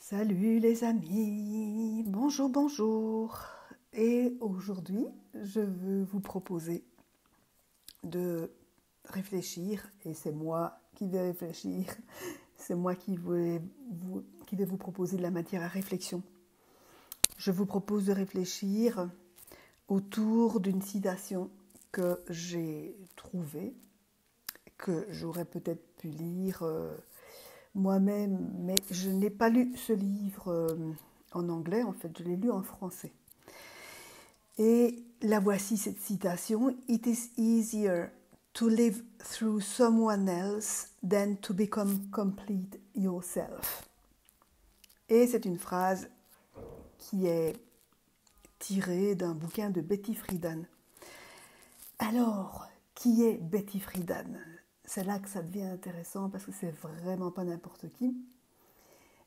Salut les amis, bonjour, bonjour. Et aujourd'hui, je veux vous proposer de réfléchir, et c'est moi qui vais réfléchir, c'est moi qui vais vous proposer de la matière à réflexion. Je vous propose de réfléchir autour d'une citation que j'ai trouvée, que j'aurais peut-être pu lire moi-même, mais je n'ai pas lu ce livre en anglais, en fait, je l'ai lu en français. Et la voici cette citation: It is easier to live through someone else than to become complete yourself. Et c'est une phrase qui est tirée d'un bouquin de Betty Friedan. Alors, qui est Betty Friedan? C'est là que ça devient intéressant parce que c'est vraiment pas n'importe qui.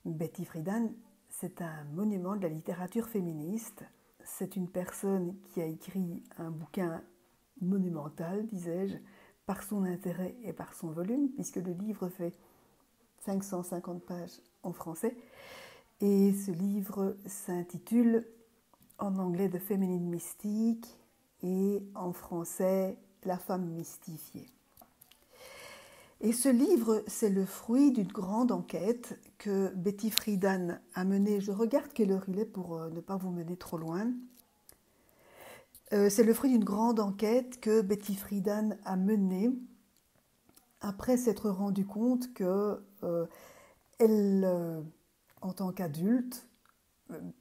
Betty Friedan, c'est un monument de la littérature féministe. C'est une personne qui a écrit un bouquin monumental, disais-je, par son intérêt et par son volume, puisque le livre fait 550 pages en français. Et ce livre s'intitule en anglais The Feminine Mystique et en français La femme mystifiée. Et ce livre, c'est le fruit d'une grande enquête que Betty Friedan a menée. Je regarde quelle heure il est pour ne pas vous mener trop loin. C'est le fruit d'une grande enquête que Betty Friedan a menée après s'être rendue compte que elle, en tant qu'adulte,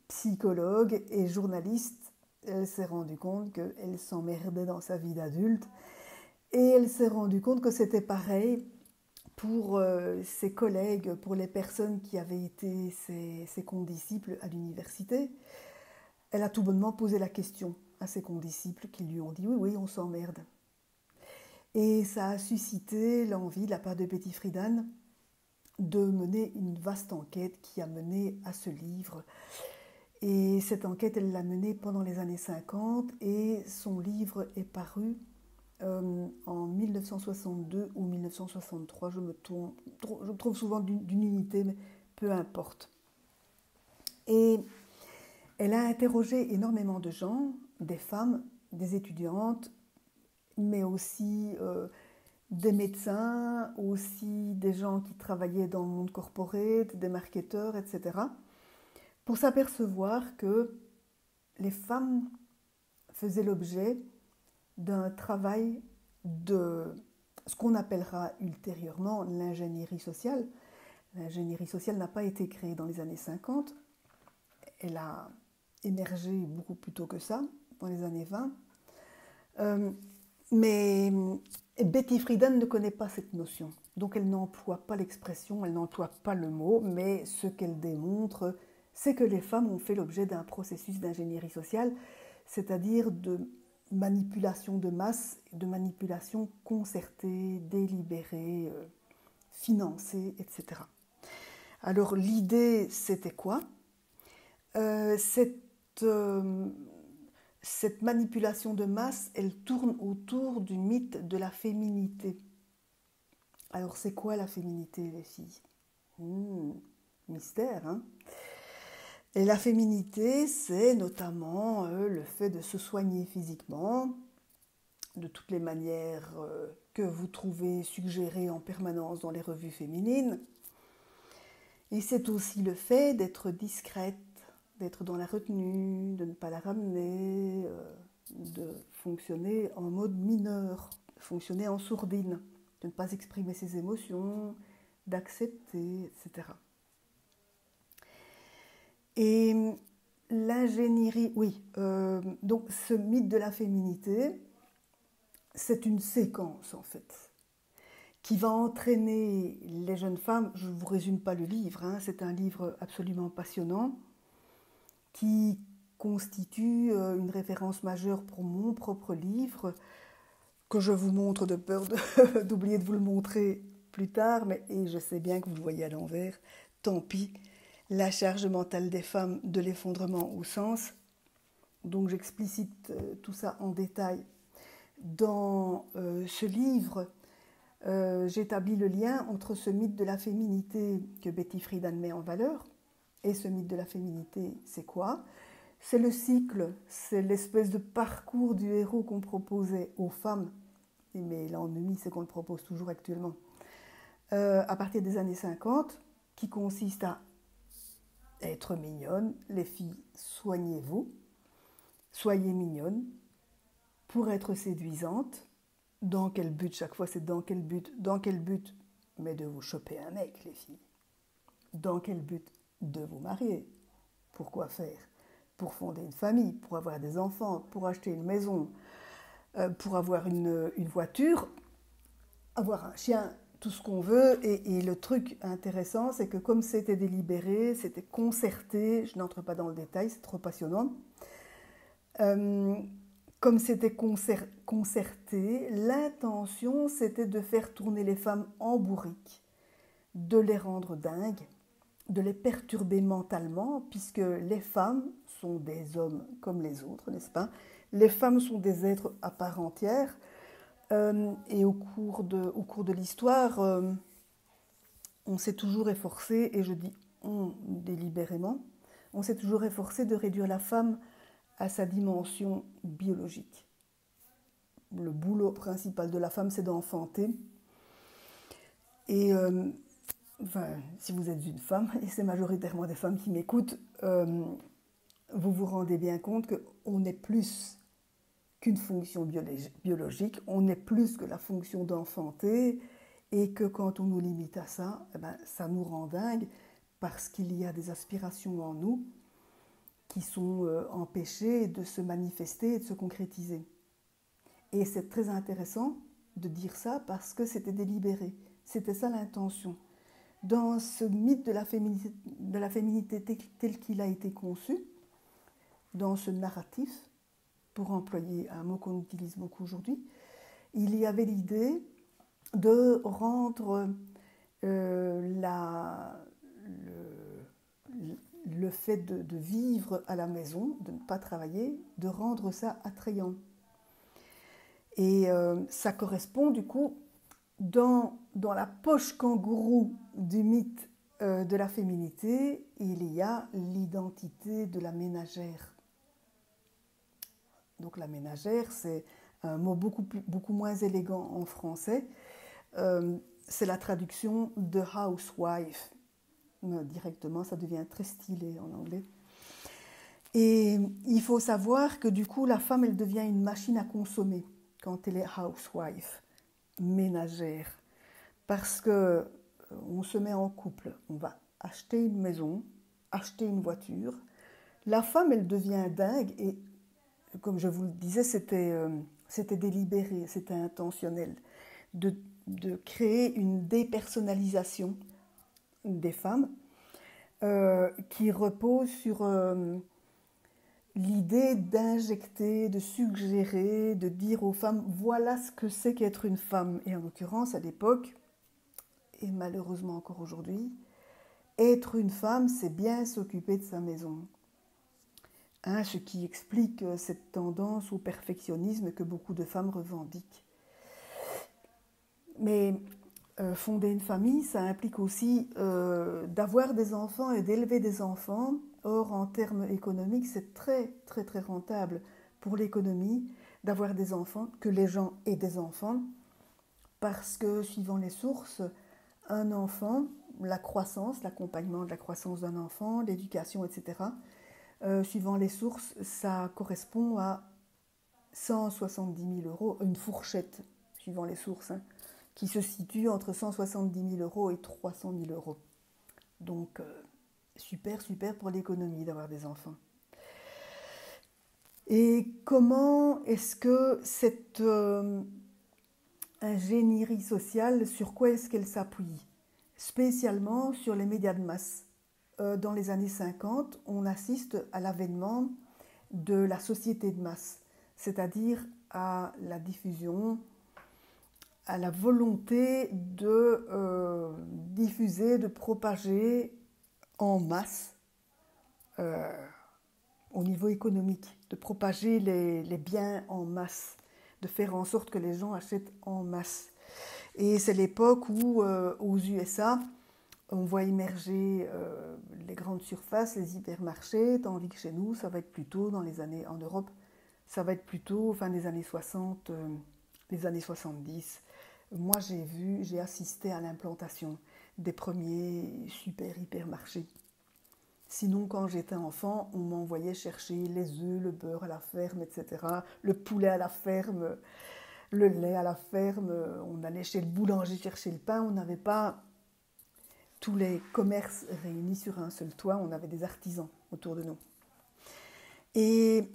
psychologue et journaliste, elle s'est rendue compte qu'elle s'emmerdait dans sa vie d'adulte. Et elle s'est rendue compte que c'était pareil pour ses collègues, pour les personnes qui avaient été ses condisciples à l'université. Elle a tout bonnement posé la question à ses condisciples qui lui ont dit « Oui, oui, on s'emmerde ». Et ça a suscité l'envie de la part de Betty Friedan de mener une vaste enquête qui a mené à ce livre. Et cette enquête, elle l'a menée pendant les années 50 et son livre est paru en 1962 ou 1963, je me trouve souvent d'une unité, mais peu importe. Et elle a interrogé énormément de gens, des femmes, des étudiantes, mais aussi des médecins, aussi des gens qui travaillaient dans le monde corporate, des marketeurs, etc., pour s'apercevoir que les femmes faisaient l'objet d'un travail de ce qu'on appellera ultérieurement l'ingénierie sociale. L'ingénierie sociale n'a pas été créée dans les années 50, elle a émergé beaucoup plus tôt que ça, dans les années 20. Mais Betty Friedan ne connaît pas cette notion, donc elle n'emploie pas l'expression, elle n'emploie pas le mot, mais ce qu'elle démontre, c'est que les femmes ont fait l'objet d'un processus d'ingénierie sociale, c'est-à-dire de manipulation de masse, de manipulation concertée, délibérée, financée, etc. Alors l'idée, c'était quoi? Cette manipulation de masse, elle tourne autour du mythe de la féminité. Alors c'est quoi la féminité, les filles? Mystère, hein? Et la féminité, c'est notamment le fait de se soigner physiquement, de toutes les manières que vous trouvez suggérées en permanence dans les revues féminines. Et c'est aussi le fait d'être discrète, d'être dans la retenue, de ne pas la ramener, de fonctionner en mode mineur, de fonctionner en sourdine, de ne pas exprimer ses émotions, d'accepter, etc. Et l'ingénierie, oui, donc ce mythe de la féminité, c'est une séquence en fait, qui va entraîner les jeunes femmes. Je ne vous résume pas le livre, hein, c'est un livre absolument passionnant, qui constitue une référence majeure pour mon propre livre, que je vous montre de peur d'oublier de vous le montrer plus tard, mais et je sais bien que vous le voyez à l'envers, tant pis. La charge mentale des femmes, de l'effondrement au sens. Donc j'explicite tout ça en détail. Dans ce livre, j'établis le lien entre ce mythe de la féminité que Betty Friedan met en valeur Et ce mythe de la féminité, c'est quoi? C'est le cycle, c'est l'espèce de parcours du héros qu'on proposait aux femmes. Mais l'ennui, c'est qu'on le propose toujours actuellement. À partir des années 50, qui consiste à être mignonne. Les filles, soignez-vous, soyez mignonnes pour être séduisante. Dans quel but? Chaque fois, c'est dans quel but? Dans quel but? Mais de vous choper un mec, les filles. Dans quel but? De vous marier. Pourquoi faire? Pour fonder une famille, pour avoir des enfants, pour acheter une maison, pour avoir une voiture, avoir un chien, tout ce qu'on veut. Et le truc intéressant, c'est que comme c'était délibéré, c'était concerté, je n'entre pas dans le détail, c'est trop passionnant, comme c'était concerté, l'intention, c'était de faire tourner les femmes en bourrique, de les rendre dingues, de les perturber mentalement, puisque les femmes sont des hommes comme les autres, n'est-ce pas? Les femmes sont des êtres à part entière, et au cours de l'histoire, on s'est toujours efforcé, et je dis on délibérément, on s'est toujours efforcé de réduire la femme à sa dimension biologique. Le boulot principal de la femme, c'est d'enfanter. Et enfin, si vous êtes une femme, et c'est majoritairement des femmes qui m'écoutent, vous vous rendez bien compte qu'on est plus qu'une fonction biologique, on est plus que la fonction d'enfanter, et que quand on nous limite à ça, eh ben, ça nous rend dingue, parce qu'il y a des aspirations en nous qui sont empêchées de se manifester et de se concrétiser. Et c'est très intéressant de dire ça parce que c'était délibéré, c'était ça l'intention. Dans ce mythe de la féminité tel qu'il a été conçu, dans ce narratif, pour employer un mot qu'on utilise beaucoup aujourd'hui, il y avait l'idée de rendre le fait de vivre à la maison, de ne pas travailler, de rendre ça attrayant. Et ça correspond du coup dans la poche kangourou du mythe de la féminité, il y a l'identité de la ménagère. Donc la ménagère, c'est un mot beaucoup moins élégant en français. C'est la traduction de housewife. Directement, ça devient très stylé en anglais. Et il faut savoir que du coup, la femme, elle devient une machine à consommer quand elle est housewife, ménagère. Parce que on se met en couple, on va acheter une maison, acheter une voiture. La femme, elle devient dingue et, comme je vous le disais, c'était délibéré, c'était intentionnel de créer une dépersonnalisation des femmes qui repose sur l'idée d'injecter, de suggérer, de dire aux femmes voilà ce que c'est qu'être une femme. Et en l'occurrence, à l'époque, et malheureusement encore aujourd'hui, être une femme, c'est bien s'occuper de sa maison. Ce qui explique cette tendance au perfectionnisme que beaucoup de femmes revendiquent. Mais fonder une famille, ça implique aussi d'avoir des enfants et d'élever des enfants. Or, en termes économiques, c'est très, très, très rentable pour l'économie d'avoir des enfants, que les gens aient des enfants, parce que, suivant les sources, un enfant, la croissance, l'accompagnement de la croissance d'un enfant, l'éducation, etc., suivant les sources, ça correspond à 170 000 euros, une fourchette, suivant les sources, qui se situe entre 170 000 euros et 300 000 euros. Donc, super pour l'économie d'avoir des enfants. Et comment est-ce que cette ingénierie sociale, sur quoi est-ce qu'elle s'appuie? Spécialement sur les médias de masse. Dans les années 50, on assiste à l'avènement de la société de masse, c'est-à-dire à la diffusion, à la volonté de diffuser, de propager en masse au niveau économique, de propager les biens en masse, de faire en sorte que les gens achètent en masse. Et c'est l'époque où, aux USA, on voit émerger les grandes surfaces, les hypermarchés, tandis que chez nous, ça va être plutôt dans les années, en Europe, ça va être plutôt fin des années 60, les années 70. Moi, j'ai assisté à l'implantation des premiers super hypermarchés. Sinon, quand j'étais enfant, on m'envoyait chercher les œufs, le beurre à la ferme, etc. Le poulet à la ferme, le lait à la ferme. On allait chez le boulanger chercher le pain. On n'avait pas tous les commerces réunis sur un seul toit. On avait des artisans autour de nous. Et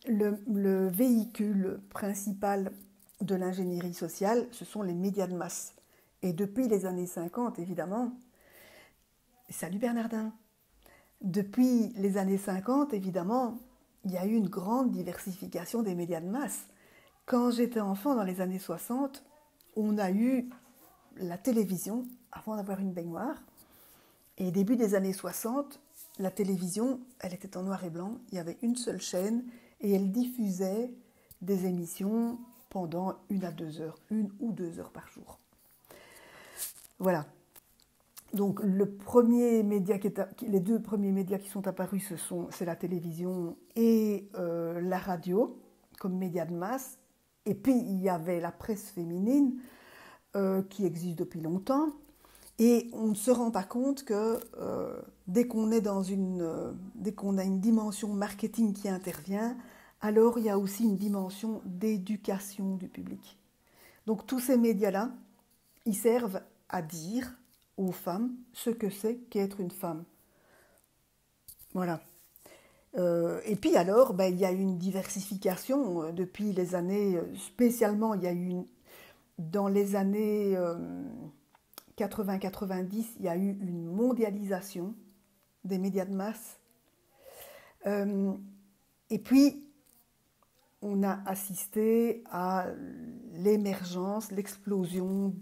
le véhicule principal de l'ingénierie sociale, ce sont les médias de masse. Et depuis les années 50, évidemment, salut Bernardin, depuis les années 50, évidemment, il y a eu une grande diversification des médias de masse. Quand j'étais enfant, dans les années 60, on a eu la télévision avant d'avoir une baignoire. Et début des années 60, la télévision, elle était en noir et blanc. Il y avait une seule chaîne et elle diffusait des émissions pendant 1 ou 2 heures par jour. Voilà. Donc les deux premiers médias qui sont apparus, c'est la télévision et la radio comme médias de masse. Et puis il y avait la presse féminine qui existe depuis longtemps. Et on ne se rend pas compte que dès qu'on a une dimension marketing qui intervient, alors il y a aussi une dimension d'éducation du public. Donc tous ces médias-là, ils servent à dire aux femmes ce que c'est qu'être une femme. Voilà. Et puis alors, il y a une diversification depuis les années, spécialement il y a eu dans les années 80-90, il y a eu une mondialisation des médias de masse. Et puis, on a assisté à l'émergence, l'explosion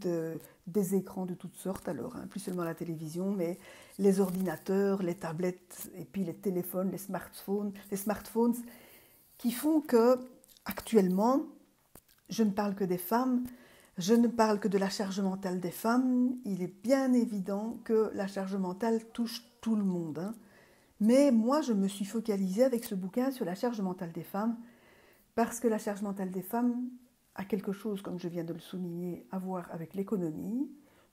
des écrans de toutes sortes, alors, plus seulement la télévision, mais les ordinateurs, les tablettes, et puis les téléphones, les smartphones, qui font que, actuellement, je ne parle que des femmes, je ne parle que de la charge mentale des femmes. Il est bien évident que la charge mentale touche tout le monde. Hein. Mais moi, je me suis focalisée avec ce bouquin sur la charge mentale des femmes, parce que la charge mentale des femmes a quelque chose, comme je viens de le souligner, à voir avec l'économie,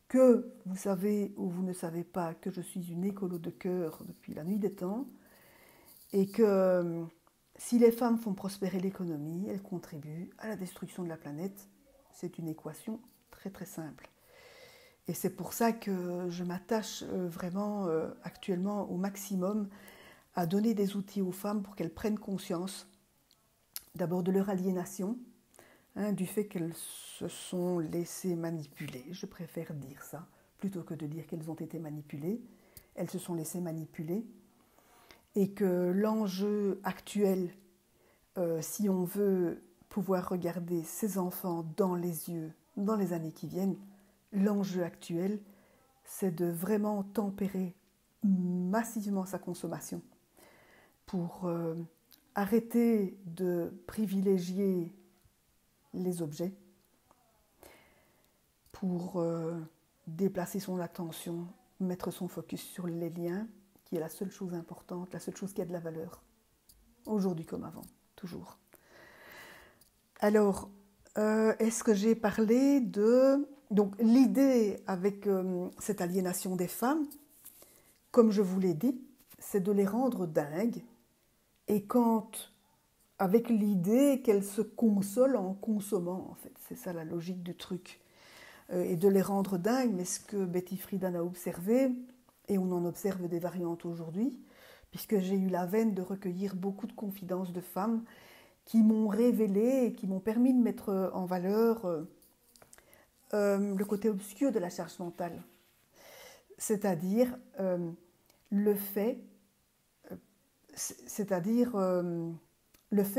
que vous savez ou vous ne savez pas que je suis une écolo de cœur depuis la nuit des temps, et que si les femmes font prospérer l'économie, elles contribuent à la destruction de la planète. C'est une équation très très simple. Et c'est pour ça que je m'attache vraiment actuellement au maximum à donner des outils aux femmes pour qu'elles prennent conscience d'abord de leur aliénation, du fait qu'elles se sont laissées manipuler. Je préfère dire ça plutôt que de dire qu'elles ont été manipulées. Elles se sont laissées manipuler et que l'enjeu actuel, si on veut pouvoir regarder ses enfants dans les yeux dans les années qui viennent, l'enjeu actuel, c'est de vraiment tempérer massivement sa consommation pour arrêter de privilégier les objets, pour déplacer son attention, mettre son focus sur les liens, qui est la seule chose importante, la seule chose qui a de la valeur, aujourd'hui comme avant, toujours. Alors, est-ce que j'ai parlé de... Donc, l'idée avec cette aliénation des femmes, comme je vous l'ai dit, c'est de les rendre dingues. Et quand, avec l'idée qu'elles se consolent en consommant, en fait, c'est ça la logique du truc. Et de les rendre dingues, mais ce que Betty Friedan a observé, et on en observe des variantes aujourd'hui, puisque j'ai eu la veine de recueillir beaucoup de confidences de femmes qui m'ont révélé et qui m'ont permis de mettre en valeur le côté obscur de la charge mentale. C'est-à-dire le fait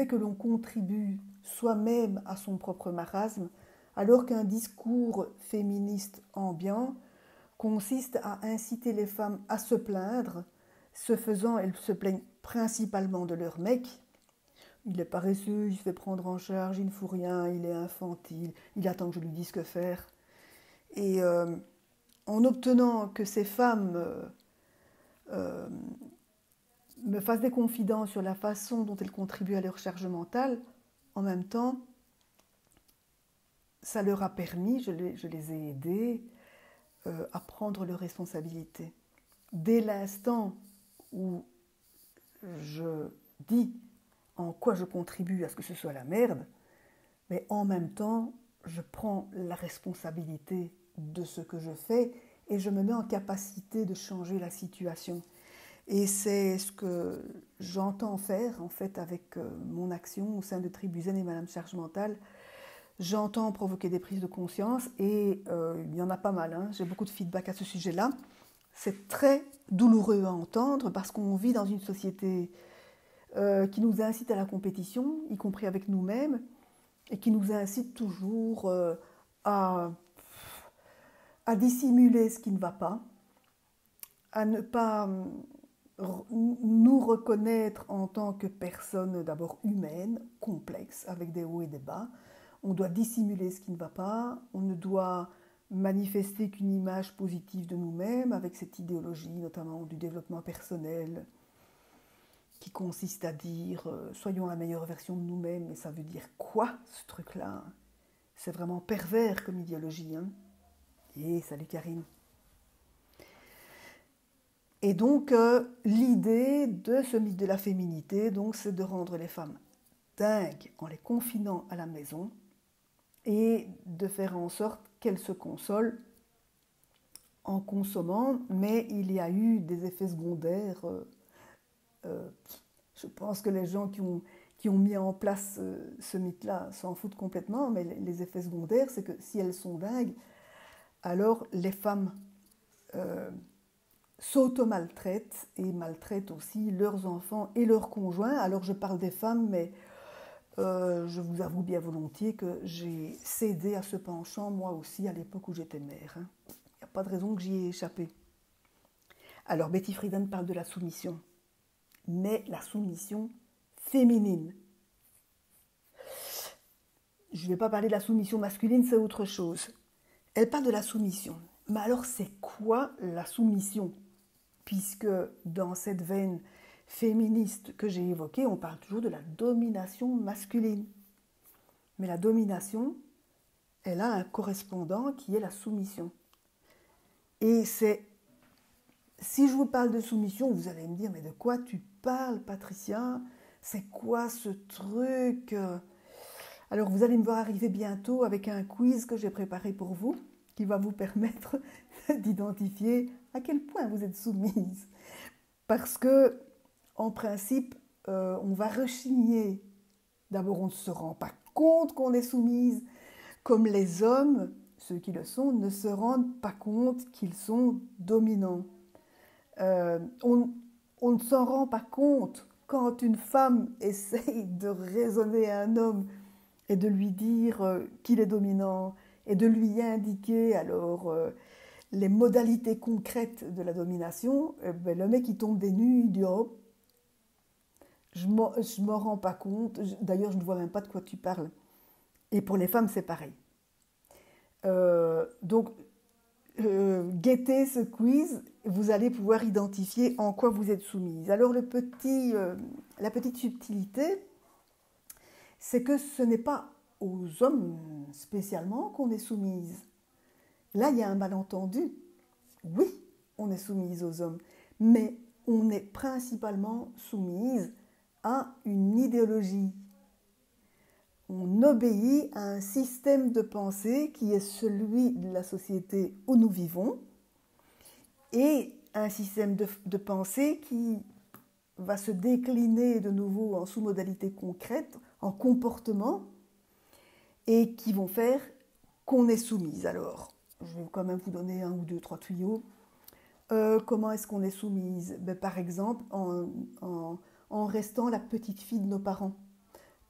que l'on contribue soi-même à son propre marasme, alors qu'un discours féministe ambiant consiste à inciter les femmes à se plaindre. Ce faisant, elles se plaignent principalement de leur mec. Il est paresseux, il se fait prendre en charge, il ne fout rien, il est infantile, il attend que je lui dise que faire. Et en obtenant que ces femmes euh, me fassent des confidences sur la façon dont elles contribuent à leur charge mentale, en même temps, ça leur a permis, je les ai aidées à prendre leurs responsabilités. Dès l'instant où je dis en quoi je contribue à ce que ce soit la merde, mais en même temps, je prends la responsabilité de ce que je fais et je me mets en capacité de changer la situation. Et c'est ce que j'entends faire en fait avec mon action au sein de Tribuzen et Madame Charge Mentale. J'entends provoquer des prises de conscience et il y en a pas mal. Hein. J'ai beaucoup de feedback à ce sujet-là. C'est très douloureux à entendre parce qu'on vit dans une société qui nous incite à la compétition, y compris avec nous-mêmes, et qui nous incite toujours à dissimuler ce qui ne va pas, à ne pas nous reconnaître en tant que personne d'abord humaine, complexe, avec des hauts et des bas. On doit dissimuler ce qui ne va pas, on ne doit manifester qu'une image positive de nous-mêmes avec cette idéologie notamment du développement personnel qui consiste à dire soyons la meilleure version de nous-mêmes, mais ça veut dire quoi ce truc-là? C'est vraiment pervers comme idéologie. Hein. Et salut Karine. Et donc l'idée de ce mythe de la féminité, donc, c'est de rendre les femmes dingues en les confinant à la maison et de faire en sorte qu'elles se consolent en consommant, mais il y a eu des effets secondaires. Je pense que les gens qui ont mis en place ce mythe-là s'en foutent complètement, mais les effets secondaires, c'est que si elles sont dingues, alors les femmes s'auto-maltraitent et maltraitent aussi leurs enfants et leurs conjoints. Alors je parle des femmes, mais je vous avoue bien volontiers que j'ai cédé à ce penchant moi aussi à l'époque où j'étais mère. Il n'y a pas de raison que j'y ai échappé. Alors Betty Friedan parle de la soumission, mais la soumission féminine. Je ne vais pas parler de la soumission masculine, c'est autre chose. Elle parle de la soumission. Mais alors c'est quoi la soumission? Puisque dans cette veine féministe que j'ai évoquée, on parle toujours de la domination masculine. Mais la domination, elle a un correspondant qui est la soumission. Et c'est... Si je vous parle de soumission, vous allez me dire, mais de quoi tu parles, Patricia? C'est quoi ce truc? Alors vous allez me voir arriver bientôt avec un quiz que j'ai préparé pour vous, qui va vous permettre d'identifier à quel point vous êtes soumise. Parce que, en principe, on va rechigner. D'abord, on ne se rend pas compte qu'on est soumise, comme les hommes, ceux qui le sont, ne se rendent pas compte qu'ils sont dominants. On ne s'en rend pas compte quand une femme essaye de raisonner à un homme et de lui dire qu'il est dominant et de lui indiquer alors les modalités concrètes de la domination, ben, le mec il tombe des nues, il dit oh, je m'en rends pas compte, d'ailleurs je ne vois même pas de quoi tu parles. Et pour les femmes c'est pareil. Donc guettez ce quiz, vous allez pouvoir identifier en quoi vous êtes soumise. Alors la petite subtilité, c'est que ce n'est pas aux hommes spécialement qu'on est soumise. Là, il y a un malentendu. Oui, on est soumise aux hommes, mais on est principalement soumise à une idéologie. On obéit à un système de pensée qui est celui de la société où nous vivons et un système de pensée qui va se décliner de nouveau en sous-modalités concrètes, en comportements et qui vont faire qu'on est soumise. Alors, je vais quand même vous donner un ou deux, trois tuyaux. Comment est-ce qu'on est soumise? Ben, par exemple, en restant la petite fille de nos parents.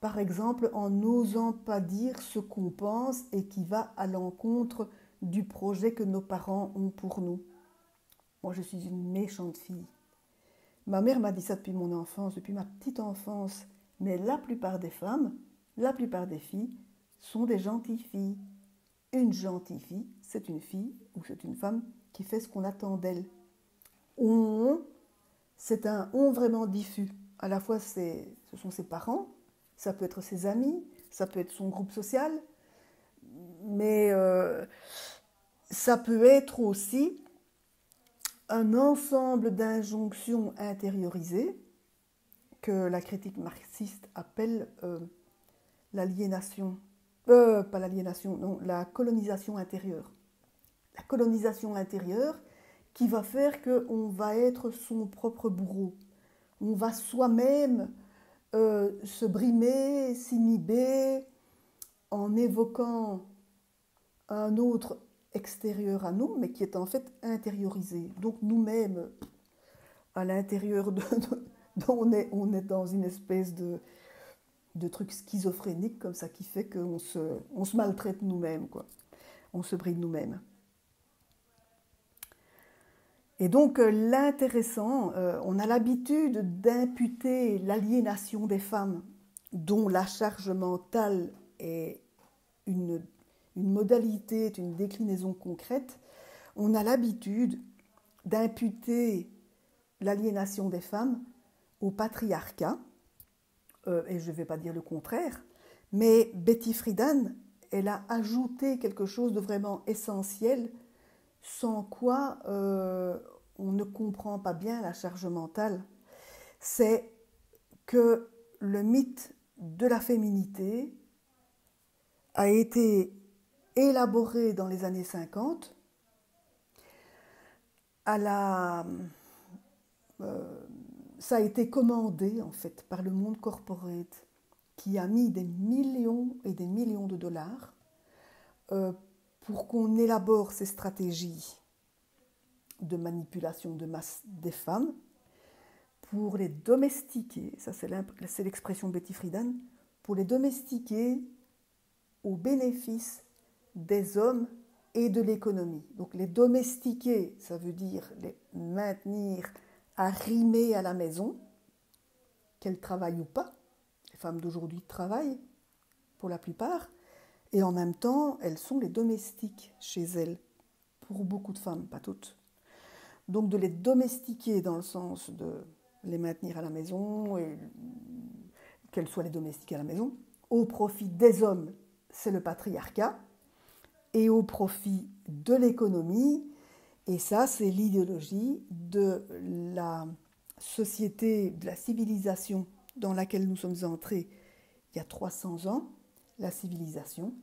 Par exemple, en n'osant pas dire ce qu'on pense et qui va à l'encontre du projet que nos parents ont pour nous. Moi, je suis une méchante fille. Ma mère m'a dit ça depuis mon enfance, depuis ma petite enfance. Mais la plupart des femmes, la plupart des filles, sont des gentilles filles. Une gentille fille, c'est une fille ou c'est une femme qui fait ce qu'on attend d'elle. On, c'est un on vraiment diffus. À la fois, ce sont ses parents, ça peut être ses amis, ça peut être son groupe social, mais ça peut être aussi un ensemble d'injonctions intériorisées que la critique marxiste appelle l'aliénation. Pas l'aliénation, non, la colonisation intérieure. La colonisation intérieure qui va faire qu'on va être son propre bourreau. On va soi-même se brimer, s'inhiber en évoquant un autre extérieur à nous, mais qui est en fait intériorisé. Donc nous-mêmes, à l'intérieur on est dans une espèce de truc schizophrénique comme ça qui fait qu'on se maltraite nous-mêmes, quoi. On se bride nous-mêmes. Et donc l'intéressant, on a l'habitude d'imputer l'aliénation des femmes, dont la charge mentale est une modalité, une déclinaison concrète. On a l'habitude d'imputer l'aliénation des femmes au patriarcat, et je ne vais pas dire le contraire, mais Betty Friedan, elle a ajouté quelque chose de vraiment essentiel, sans quoi on ne comprend pas bien la charge mentale. C'est que le mythe de la féminité a été élaboré dans les années 50 ça a été commandé en fait par le monde corporate qui a mis des millions et des millions de dollars pour qu'on élabore ces stratégies de manipulation de masse des femmes pour les domestiquer, ça c'est l'expression Betty Friedan, pour les domestiquer au bénéfice des hommes et de l'économie. Donc les domestiquer, ça veut dire les maintenir arrimés à la maison, qu'elles travaillent ou pas. Les femmes d'aujourd'hui travaillent pour la plupart, et en même temps, elles sont les domestiques chez elles, pour beaucoup de femmes, pas toutes. Donc de les domestiquer dans le sens de les maintenir à la maison, et qu'elles soient les domestiques à la maison, au profit des hommes, c'est le patriarcat, et au profit de l'économie, et ça c'est l'idéologie de la société, de la civilisation dans laquelle nous sommes entrés il y a 300 ans, la civilisation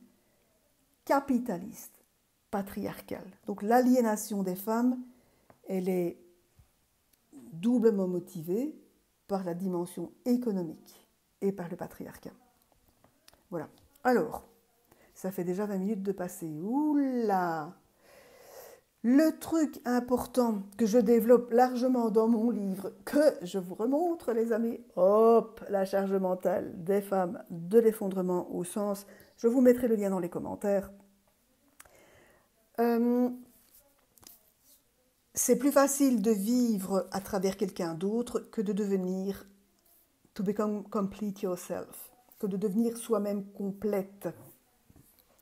capitaliste, patriarcale. Donc l'aliénation des femmes, elle est doublement motivée par la dimension économique et par le patriarcat. Voilà. Alors, ça fait déjà 20 minutes de passer. Oula! Le truc important que je développe largement dans mon livre, que je vous remontre les amis, hop, la charge mentale des femmes de l'effondrement au sens, je vous mettrai le lien dans les commentaires. C'est plus facile de vivre à travers quelqu'un d'autre que de devenir, to become complete yourself, que de devenir soi-même complète.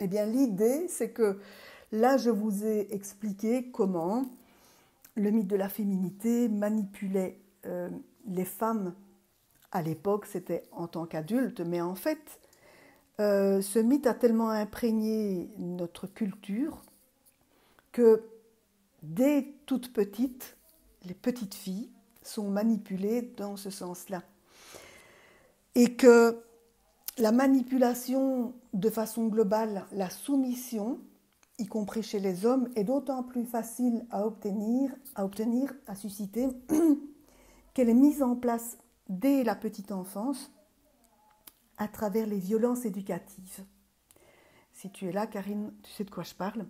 Eh bien l'idée c'est que là, je vous ai expliqué comment le mythe de la féminité manipulait les femmes. À l'époque, c'était en tant qu'adultes, mais en fait, ce mythe a tellement imprégné notre culture que dès toutes petites, les petites filles sont manipulées dans ce sens-là. Et que la manipulation de façon globale, la soumission, y compris chez les hommes, est d'autant plus facile à obtenir, à susciter, qu'elle est mise en place dès la petite enfance à travers les violences éducatives. Si tu es là, Karine, tu sais de quoi je parle.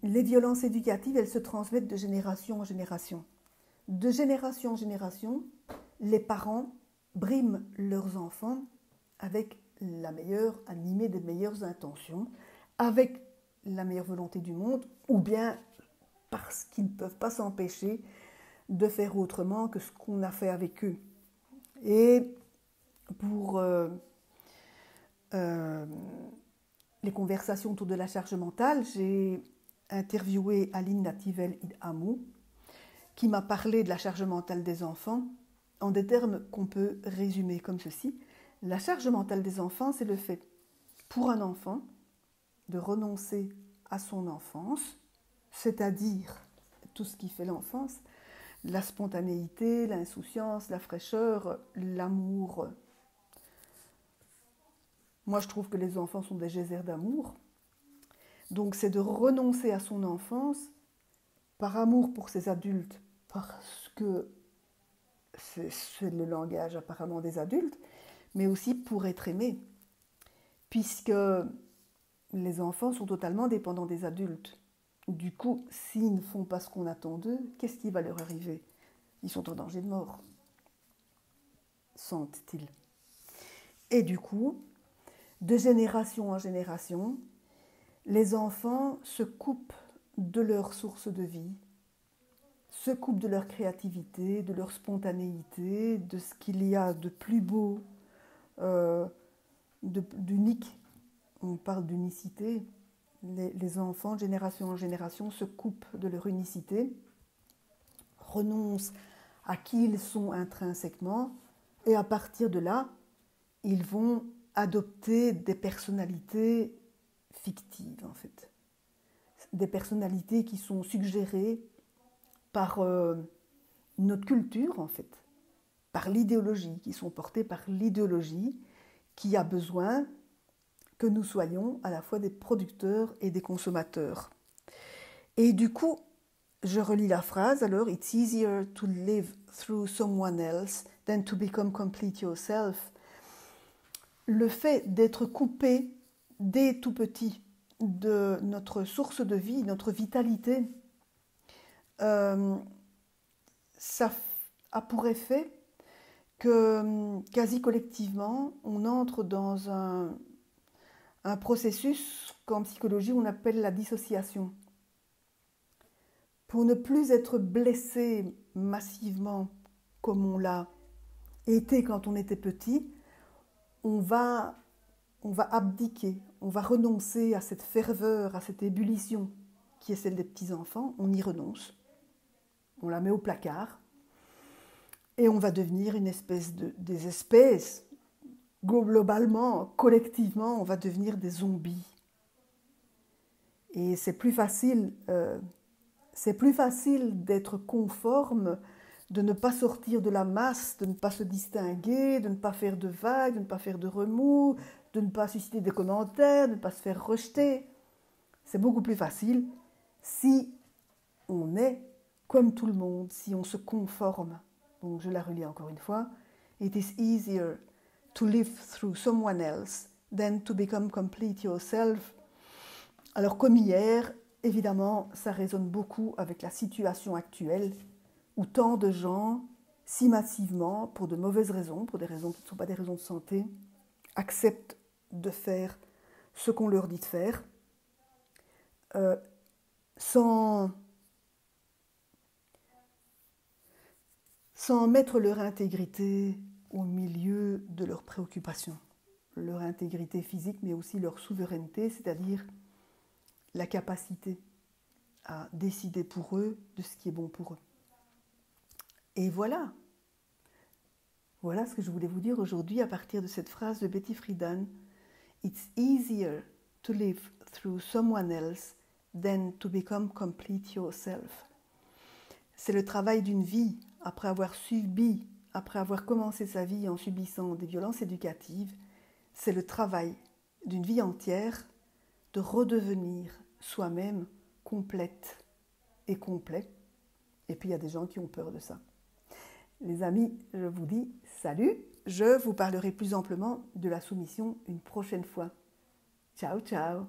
Les violences éducatives, elles se transmettent de génération en génération. De génération en génération, les parents briment leurs enfants avec la meilleure, animée des meilleures intentions, avec la meilleure volonté du monde, ou bien parce qu'ils ne peuvent pas s'empêcher de faire autrement que ce qu'on a fait avec eux. Et pour les conversations autour de la charge mentale, j'ai interviewé Aline Nativel Idhamou, qui m'a parlé de la charge mentale des enfants en des termes qu'on peut résumer comme ceci. La charge mentale des enfants, c'est le fait, pour un enfant, de renoncer à son enfance, c'est-à-dire tout ce qui fait l'enfance, la spontanéité, l'insouciance, la fraîcheur, l'amour. Moi, je trouve que les enfants sont des geysers d'amour. Donc, c'est de renoncer à son enfance par amour pour ses adultes, parce que c'est le langage apparemment des adultes, mais aussi pour être aimé, puisque les enfants sont totalement dépendants des adultes. Du coup, s'ils ne font pas ce qu'on attend d'eux, qu'est-ce qui va leur arriver? Ils sont en danger de mort, sentent-ils. Et du coup, de génération en génération, les enfants se coupent de leur source de vie, se coupent de leur créativité, de leur spontanéité, de ce qu'il y a de plus beau, d'unique. On parle d'unicité. Les enfants, de génération en génération, se coupent de leur unicité, renoncent à qui ils sont intrinsèquement, et à partir de là, ils vont adopter des personnalités fictives, en fait. Des personnalités qui sont suggérées par notre culture, en fait, par l'idéologie, qui sont portées par l'idéologie qui a besoin que nous soyons à la fois des producteurs et des consommateurs. Et du coup, je relis la phrase, alors, It's easier to live through someone else than to become complete yourself. Le fait d'être coupé dès tout petit de notre source de vie, notre vitalité, ça a pour effet que quasi collectivement, on entre dans un processus qu'en psychologie on appelle la dissociation. Pour ne plus être blessé massivement comme on l'a été quand on était petit, on va abdiquer, on va renoncer à cette ferveur, à cette ébullition qui est celle des petits-enfants, on y renonce, on la met au placard et on va devenir des espèces. Globalement, collectivement, on va devenir des zombies. Et c'est plus facile d'être conforme, de ne pas sortir de la masse, de ne pas se distinguer, de ne pas faire de vagues, de ne pas faire de remous, de ne pas susciter des commentaires, de ne pas se faire rejeter. C'est beaucoup plus facile si on est comme tout le monde, si on se conforme. Donc je la relis encore une fois. It is easier to live through someone else than to become complete yourself. Alors comme hier, évidemment, ça résonne beaucoup avec la situation actuelle où tant de gens, si massivement, pour de mauvaises raisons, pour des raisons qui ne sont pas des raisons de santé, acceptent de faire ce qu'on leur dit de faire, sans mettre leur intégrité au milieu de leurs préoccupations. Leur intégrité physique, mais aussi leur souveraineté, c'est-à-dire la capacité à décider pour eux de ce qui est bon pour eux. Et voilà. Voilà ce que je voulais vous dire aujourd'hui à partir de cette phrase de Betty Friedan. It's easier to live through someone else than to become complete yourself. C'est le travail d'une vie après avoir commencé sa vie en subissant des violences éducatives. C'est le travail d'une vie entière de redevenir soi-même complète et complet. Et puis il y a des gens qui ont peur de ça. Les amis, je vous dis salut. Je vous parlerai plus amplement de la soumission une prochaine fois. Ciao, ciao.